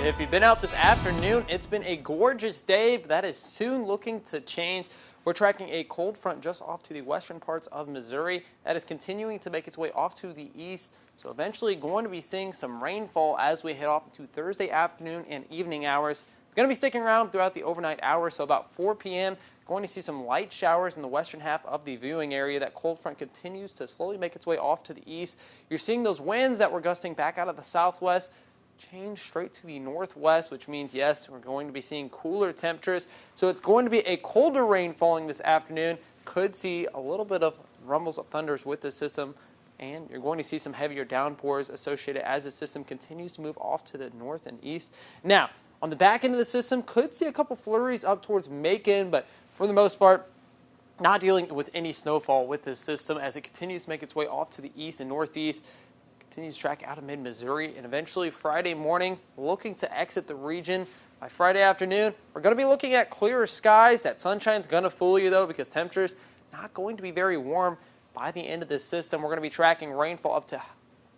If you've been out this afternoon, it's been a gorgeous day, but that is soon looking to change. We're tracking a cold front just off to the western parts of Missouri that is continuing to make its way off to the east. So eventually going to be seeing some rainfall as we head off into Thursday afternoon and evening hours. It's going to be sticking around throughout the overnight hours, so about 4 p.m. Going to see some light showers in the western half of the viewing area. That cold front continues to slowly make its way off to the east. You're seeing those winds that were gusting back out of the southwest change straight to the northwest, which means, yes, we're going to be seeing cooler temperatures. So it's going to be a colder rain falling this afternoon. Could see a little bit of rumbles of thunders with the system, and you're going to see some heavier downpours associated as the system continues to move off to the north and east. Now, on the back end of the system, could see a couple flurries up towards Macon, but for the most part, not dealing with any snowfall with this system as it continues to make its way off to the east and northeast. Continues to track out of mid-Missouri, and eventually Friday morning, looking to exit the region. By Friday afternoon, we're going to be looking at clearer skies. That sunshine's going to fool you, though, because temperatures not going to be very warm by the end of this system. We're going to be tracking rainfall up to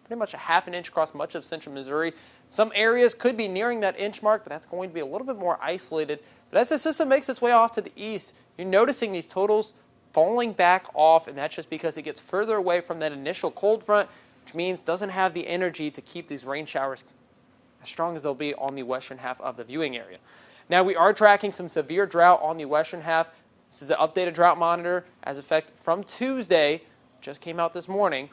pretty much a half an inch across much of central Missouri. Some areas could be nearing that inch mark, but that's going to be a little bit more isolated. But as the system makes its way off to the east, you're noticing these totals falling back off, and that's just because it gets further away from that initial cold front, which means doesn't have the energy to keep these rain showers as strong as they'll be on the western half of the viewing area. Now, we are tracking some severe drought on the western half. This is an updated drought monitor as effect from Tuesday. Just came out this morning.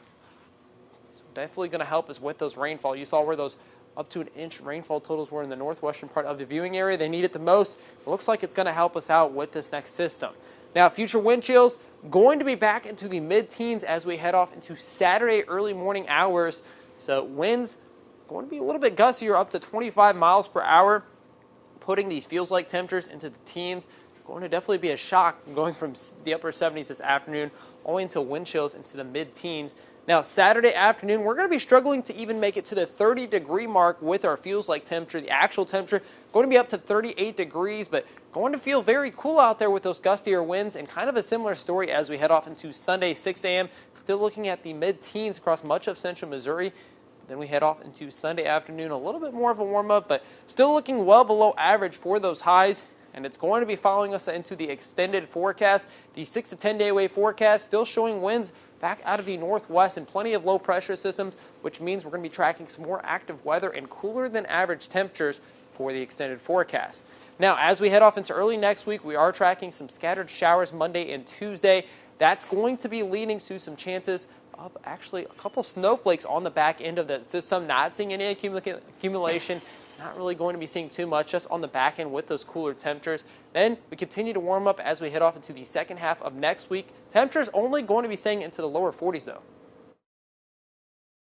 So definitely going to help us with those rainfall. You saw where those up to an inch rainfall totals were in the northwestern part of the viewing area. They need it the most. It looks like it's going to help us out with this next system. Now, future wind chills going to be back into the mid-teens as we head off into Saturday early morning hours. So winds going to be a little bit gustier, up to 25 miles per hour, putting these feels-like temperatures into the teens. Going to definitely be a shock going from the upper 70s this afternoon all the way into wind chills into the mid-teens. Now, Saturday afternoon, we're going to be struggling to even make it to the 30-degree mark with our feels-like temperature. The actual temperature going to be up to 38 degrees, but going to feel very cool out there with those gustier winds, and kind of a similar story as we head off into Sunday, 6 a.m. Still looking at the mid-teens across much of central Missouri. Then we head off into Sunday afternoon, a little bit more of a warm-up, but still looking well below average for those highs. And it's going to be following us into the extended forecast. The 6 to 10 day away forecast still showing winds back out of the northwest and plenty of low pressure systems, which means we're going to be tracking some more active weather and cooler than average temperatures for the extended forecast. Now, as we head off into early next week, we are tracking some scattered showers Monday and Tuesday. That's going to be leading to some chances of actually a couple snowflakes on the back end of the system. Not seeing any accumulation. Not really going to be seeing too much, just on the back end with those cooler temperatures. Then we continue to warm up as we head off into the second half of next week. Temperatures only going to be staying into the lower 40s, though.